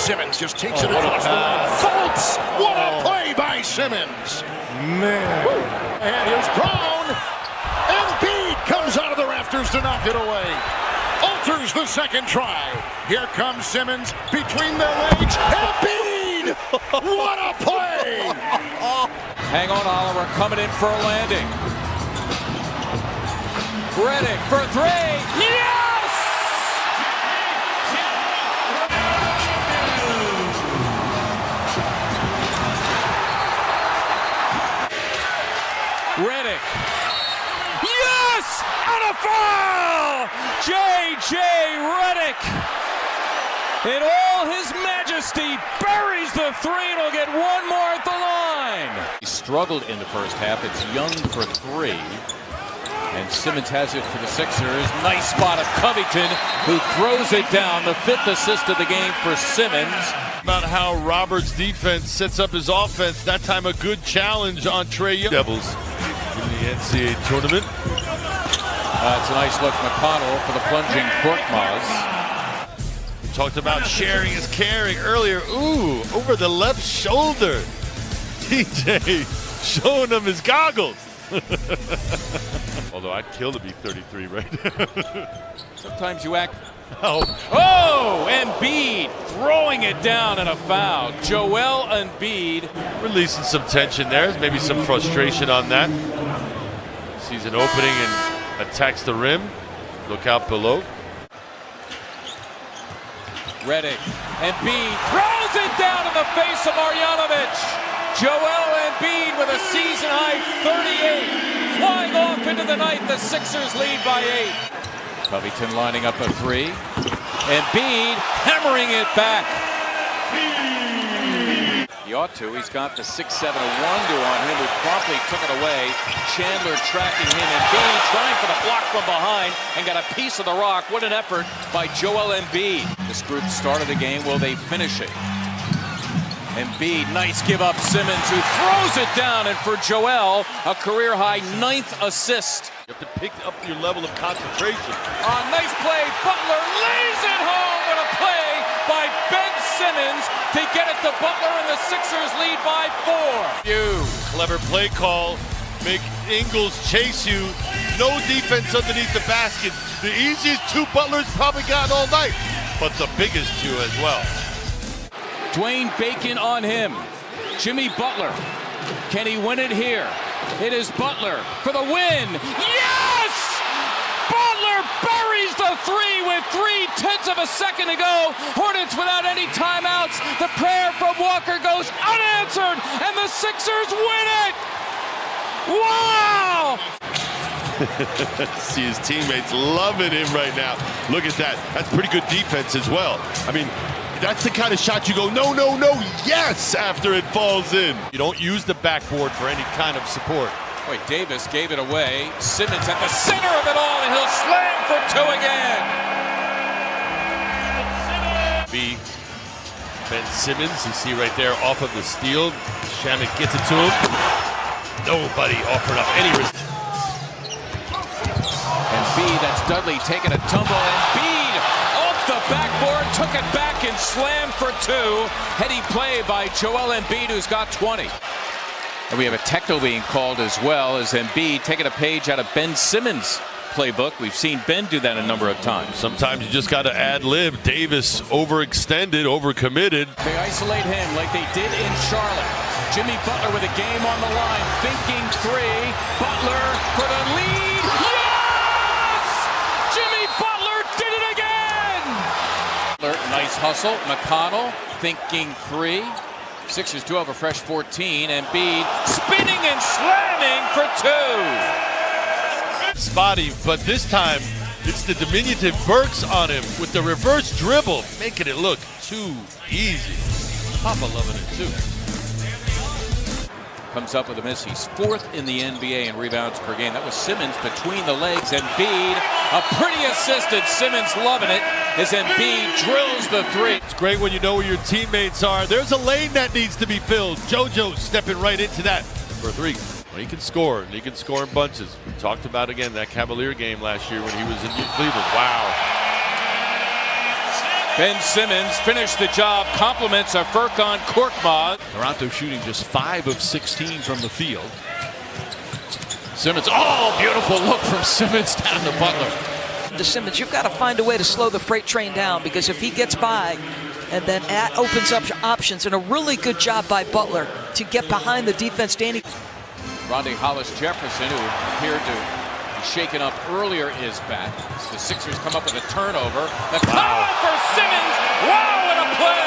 Simmons just takes it across the line. Fultz! What a play by Simmons! Man. And here's Brown. Embiid comes out of the rafters to knock it away. Alters the second try. Here comes Simmons between their legs. Embiid! What a play! Hang on, Oliver, coming in for a landing. Redick for three. Yes! Redick. Yes! And a foul! J.J. Redick, in all his majesty, buries the three and will get one more at the line. He struggled in the first half. It's Young for three. And Simmons has it for the Sixers. Nice spot of Covington, who throws it down. The fifth assist of the game for Simmons. About how Roberts' defense sets up his offense. That time a good challenge on Trae Young. Devils in the NCAA tournament. It's a nice look, McConnell for the plunging Korkmaz. We talked about sharing is caring earlier. Ooh, over the left shoulder. TJ showing him his goggles. Although I'd kill to be 33 right now. Sometimes you act. Oh, Embiid throwing it down and a foul. Joel Embiid. releasing some tension there. Maybe some frustration on that. Sees an opening and attacks the rim. Look out below. Redick. Embiid throws it down in the face of Marjanovic. Joel Embiid with a season-high 38. Flying off into the night, the Sixers lead by 8. Covington lining up a three. Embiid hammering it back. He ought to. He's got the 6'7" wonder on him, who promptly took it away. Chandler tracking him. Embiid trying for the block from behind and got a piece of the rock. What an effort by Joel Embiid. This group started the game. Will they finish it? Embiid, nice give up. Simmons, who throws it down, and for Joel, a career-high 9th assist. You have to pick up your level of concentration. Nice play. Butler lays it home with a play by Ben Simmons to get it to Butler, and the Sixers lead by 4. Clever play call. Make Ingles chase you. No defense underneath the basket. The easiest two Butler's probably gotten all night, but the biggest two as well. Dwayne Bacon on him. Jimmy Butler. Can he win it here? It is Butler for the win. Yes! Butler buries the three with 0.3 of a second to go. Hornets without any timeouts. The prayer from Walker goes unanswered, and the Sixers win it. Wow! See his teammates loving him right now. Look at that. That's pretty good defense as well. I mean, that's the kind of shot you go, no, no, no, yes, after it falls in. You don't use the backboard for any kind of support. Wait, Davis gave it away. Simmons at the center of it all, and he'll slam for 2 again. Ben Simmons, you see right there off of the steal. Shamet gets it to him. Nobody offered up any resistance. Embiid, that's Dudley taking a tumble. Embiid off the backboard, took it back and slammed for 2. Heady play by Joel Embiid, who's got 20. And we have a techno being called as well, as Embiid taking a page out of Ben Simmons' playbook. We've seen Ben do that a number of times. Sometimes you just got to ad-lib. Davis overextended, overcommitted. They isolate him like they did in Charlotte. Jimmy Butler with a game on the line, thinking 3. Butler for the lead. Yes! Jimmy Butler did it again! Nice hustle. McConnell thinking 3. Sixers do have a fresh 14. Embiid spinning and slamming for 2. Spotty, but this time it's the diminutive Burks on him with the reverse dribble, making it look too easy. Papa loving it too. Comes up with a miss. He's 4th in the NBA in rebounds per game. That was Simmons between the legs. Embiid, a pretty assisted. Simmons loving it as Embiid drills the 3. It's great when you know where your teammates are. There's a lane that needs to be filled. JoJo stepping right into that for 3. Well, he can score, and he can score in bunches. We talked about, again, that Cavalier game last year when he was in Cleveland. Wow. Ben Simmons finished the job. Compliments of Furkan Korkmaz. Toronto shooting just 5 of 16 from the field. Simmons, oh, beautiful look from Simmons down to Butler. To Simmons, you've got to find a way to slow the freight train down, because if he gets by, and then opens up options, and a really good job by Butler to get behind the defense. Danny Rondae Hollis-Jefferson, who appeared to be shaken up earlier, is back. The Sixers come up with a turnover. The foul for Simmons. Wow, what a play!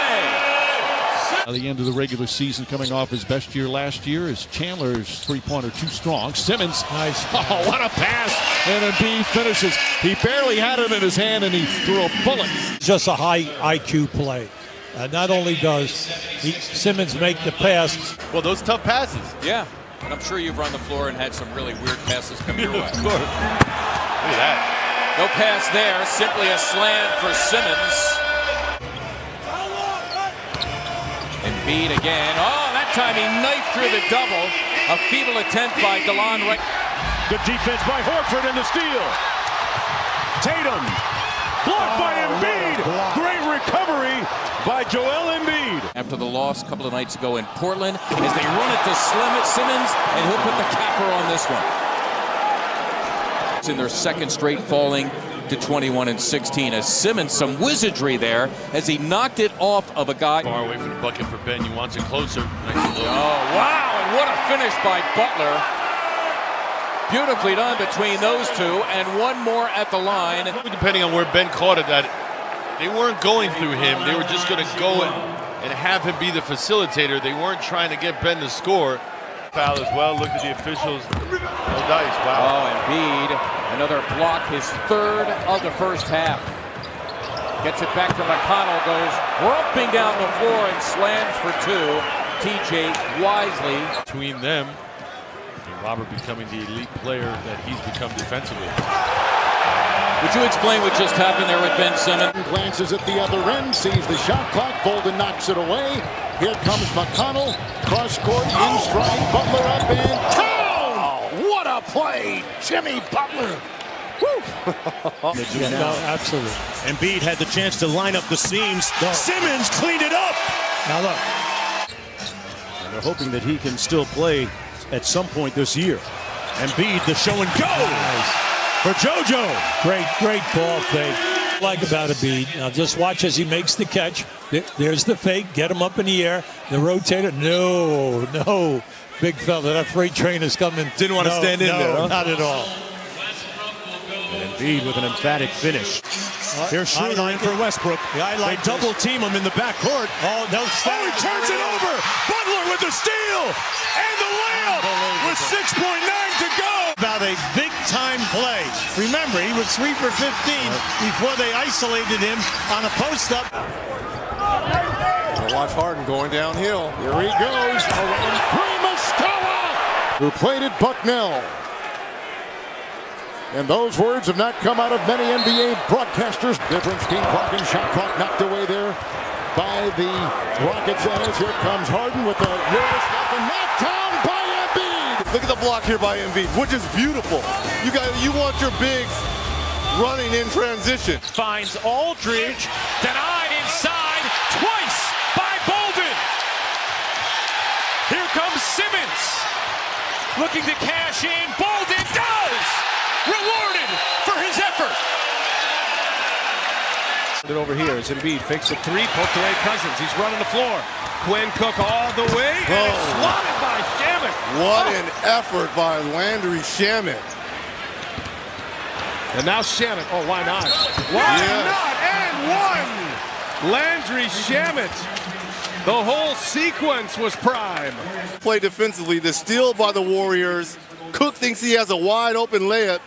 At the end of the regular season, coming off his best year last year, is Chandler's three-pointer too strong. Simmons, nice. Oh, what a pass! And Embiid finishes. He barely had it in his hand, and he threw a bullet. Just a high IQ play. Not only does Simmons make the pass. Well, those tough passes. Yeah, and I'm sure you've run the floor and had some really weird passes come your way. Of course. Look at that. No pass there, simply a slam for Simmons. Embiid again. Oh, that time he knifed through the double. A feeble attempt by DeLon Wright. Good defense by Horford and the steal. Tatum. Blocked by Embiid. Great recovery by Joel Embiid. After the loss a couple of nights ago in Portland, as they run it to Simmons, and he'll put the capper on this one. It's in their second straight, falling to 21 and 16. As Simmons, some wizardry there as he knocked it off of a guy. Far away from the bucket for Ben. You want it closer. Nice look. Oh, wow, and what a finish by Butler. Beautifully done between those two, and one more at the line. Depending on where Ben caught it, that they weren't going through him. They were just going to go and have him be the facilitator. They weren't trying to get Ben to score. Foul as well. Look at the officials. No dice. Wow. Oh, Embiid, another block, his third of the first half. Gets it back to McConnell, goes romping down the floor and slams for two. TJ Wisely. Between them, and Robert becoming the elite player that he's become defensively. Would you explain what just happened there with Ben Simmons? Glances at the other end, sees the shot clock. Bolden knocks it away. Here comes McConnell. Cross court, in stride. Butler up and down. What a play, Jimmy Butler. No, absolutely. Embiid had the chance to line up the seams. Simmons cleaned it up. Now look. And they're hoping that he can still play at some point this year. Embiid, the show and go. Nice. For JoJo. Great ball fake. Like about Embiid. Now just watch as he makes the catch. There's the fake. Get him up in the air. The rotator. No. Big fella. That freight train is coming. Didn't want to stand in there, huh? Not at all. And Embiid with an emphatic finish. Here's Schroeder in for Westbrook. They double team him in the backcourt. Oh, no. He turns it over. Butler with the steal. And the layup with 6.9 to go. About a big-time play. Remember, he was 3 for 15 before they isolated him on a post-up. Watch Harden going downhill. Here he goes. Around Muscala, who played at Bucknell. And those words have not come out of many NBA broadcasters. Difference being clock and shot clock knocked away there by the Rockets. And here comes Harden with a real step and knocked down by Embiid. Look at the block here by Embiid, which is beautiful. You want your bigs running in transition. Finds Aldridge. Denied inside twice by Bolden. Here comes Simmons. Looking to cash in. Bolden does! Rewarded for his effort. Over here as Embiid fakes a three, poked away Cousins. He's running the floor. Quinn Cook all the way, and it's swatted by Shamet. What an effort by Landry Shamet. And now Shamet. Oh, why not? Why not? And one. Landry Shamet. The whole sequence was prime. Play defensively. The steal by the Warriors. Cook thinks he has a wide open layup.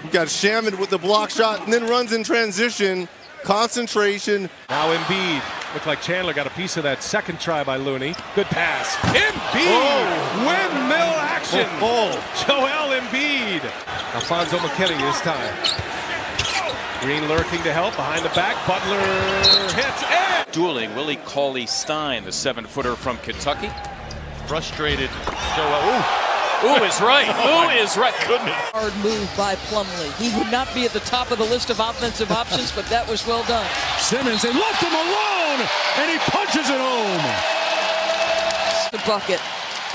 You got Shamet with the block shot and then runs in transition. Concentration. Now Embiid. Looked like Chandler got a piece of that second try by Looney. Good pass. Embiid! Windmill action. Joel Embiid. Alfonso McKinney this time. Green lurking to help behind the back. Butler hits and Dueling Willie Cauley-Stein, the 7-footer from Kentucky. Frustrated. Joel. Ooh. Ooh is right. Ooh is right. Goodness. Hard move by Plumlee. He would not be at the top of the list of offensive options, but that was well done. Simmons, they left him alone, and he punches it home. The bucket.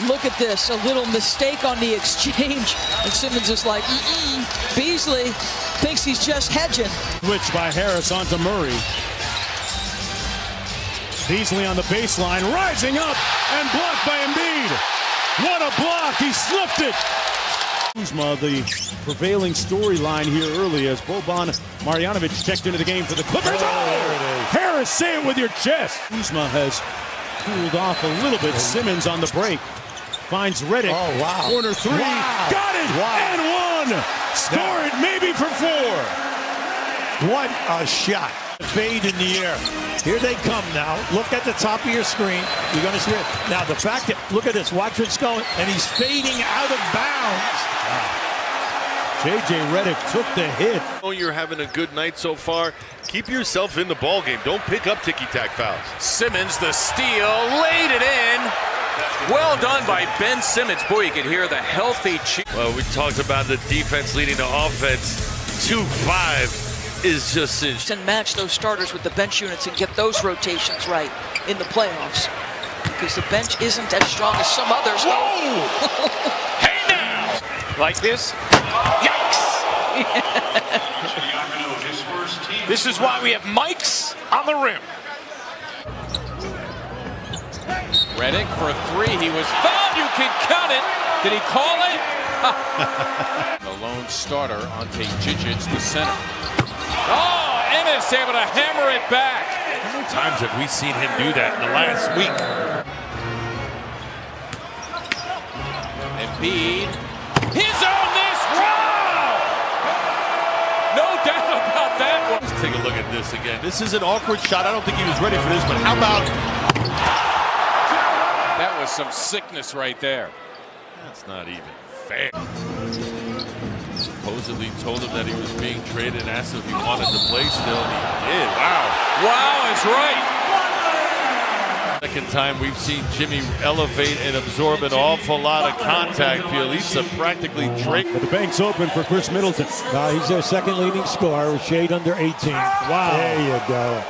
Look at this. A little mistake on the exchange. And Simmons is like, Beasley thinks he's just hedging. Switch by Harris onto Murray. Beasley on the baseline, rising up and blocked by Embiid. What a block! He slipped it. Kuzma, the prevailing storyline here early as Boban Marjanovic checked into the game for the Clippers. There it is. Harris, say it with your chest. Kuzma has cooled off a little bit. Simmons on the break. Finds Redick. Oh, wow. Corner three. Wow. Got it! Wow. And one! Score it maybe for four. What a shot. Fade in the air. Here they come now. Look at the top of your screen. You're going to see it. Now, the fact that, look at this. Watch what's going. And he's fading out of bounds. J.J. Redick took the hit. Oh, you're having a good night so far. Keep yourself in the ball game. Don't pick up ticky-tack fouls. Simmons, the steal, laid it in. Well done by Ben Simmons. Boy, you can hear the healthy cheer. Well, we talked about the defense leading to offense. 2-5 is just cinched. And match those starters with the bench units and get those rotations right in the playoffs. Because the bench isn't as strong as some others. Whoa! Hey now! Like this? Yikes! This is why we have mics on the rim. Redick for three. He was fouled. You can count it. Did he call it? The lone starter, Ante Džižić, the center. Oh, Ennis able to hammer it back. How many times have we seen him do that in the last week? Embiid. His own this. Wow! No doubt about that one. Let's take a look at this again. This is an awkward shot. I don't think he was ready for this, but how about... That was some sickness right there. That's not even fair. Supposedly told him that he was being traded and asked him if he wanted to play still, and he did. Wow. Wow is right. Second time we've seen Jimmy elevate and absorb an awful lot of contact. Bielitsa practically draped. But the bank's open for Chris Middleton. He's their second leading scorer with shade under 18. Wow. There you go.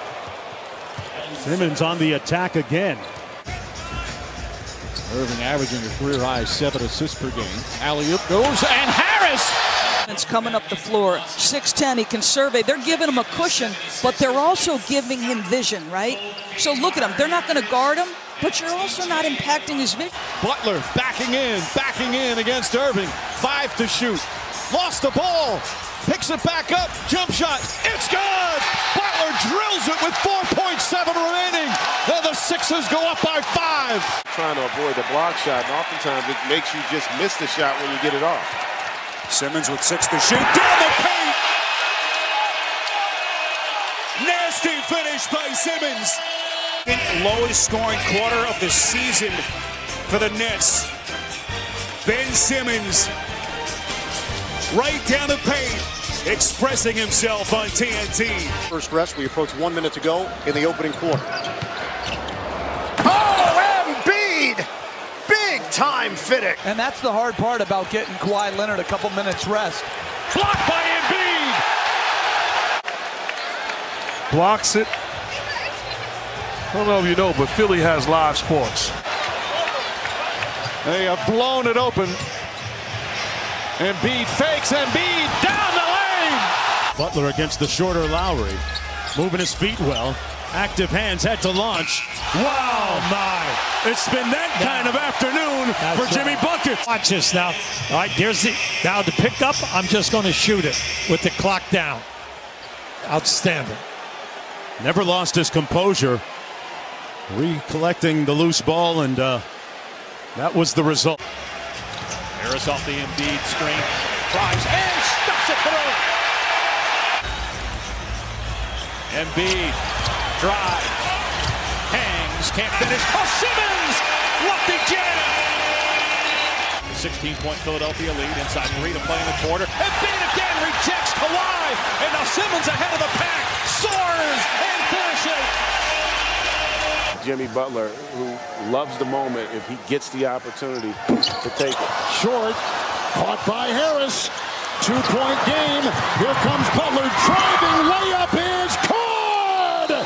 Simmons on the attack again. Irving averaging a career-high 7 assists per game. Alley-oop goes, and Harris! It's coming up the floor. 6'10", he can survey. They're giving him a cushion, but they're also giving him vision, right? So look at him. They're not going to guard him, but you're also not impacting his vision. Butler backing in against Irving. 5 to shoot. Lost the ball. Picks it back up. Jump shot. It's good! Butler drills it with 4.7 remaining. And the Sixers go up by 5. Trying to avoid the block shot, and oftentimes it makes you just miss the shot when you get it off. Simmons with 6 to shoot. Down the paint! Nasty finish by Simmons. Lowest scoring quarter of the season for the Nets. Ben Simmons right down the paint, expressing himself on TNT. First rest, we approach 1 minute to go in the opening quarter. Oh, Embiid! Big time fitting. And that's the hard part about getting Kawhi Leonard a couple minutes rest. Blocked by Embiid! Blocks it. I don't know if you know, but Philly has live sports. They have blown it open. Embiid fakes, Embiid down the lane! Butler against the shorter Lowry. Moving his feet well. Active hands had to launch. Wow, my. It's been that kind of afternoon for Jimmy Buckets. Watch this now. All right, there's the, now to pick up, I'm just going to shoot it with the clock down. Outstanding. Never lost his composure. Recollecting the loose ball, and that was the result. Harris off the Embiid screen. Tries and stuffs it through. Embiid drives. Hangs. Can't finish. Oh, Simmons! Lucky jam! 16-point Philadelphia lead. Inside 3 to play in the quarter. Embiid again rejects Kawhi. And now Simmons ahead of the pack. Soars and finishes. Jimmy Butler, who loves the moment if he gets the opportunity to take it. Short, caught by Harris. 2-point game. Here comes Butler driving. Layup is good.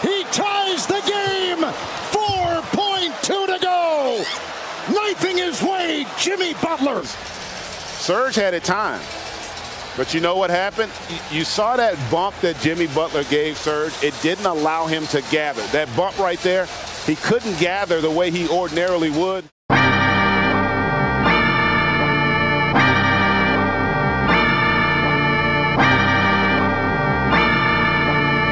He ties the game. 4.2 to go. Knifing his way, Jimmy Butler. Serge had it timed. But you know what happened? You saw that bump that Jimmy Butler gave Serge. It didn't allow him to gather. That bump right there, he couldn't gather the way he ordinarily would.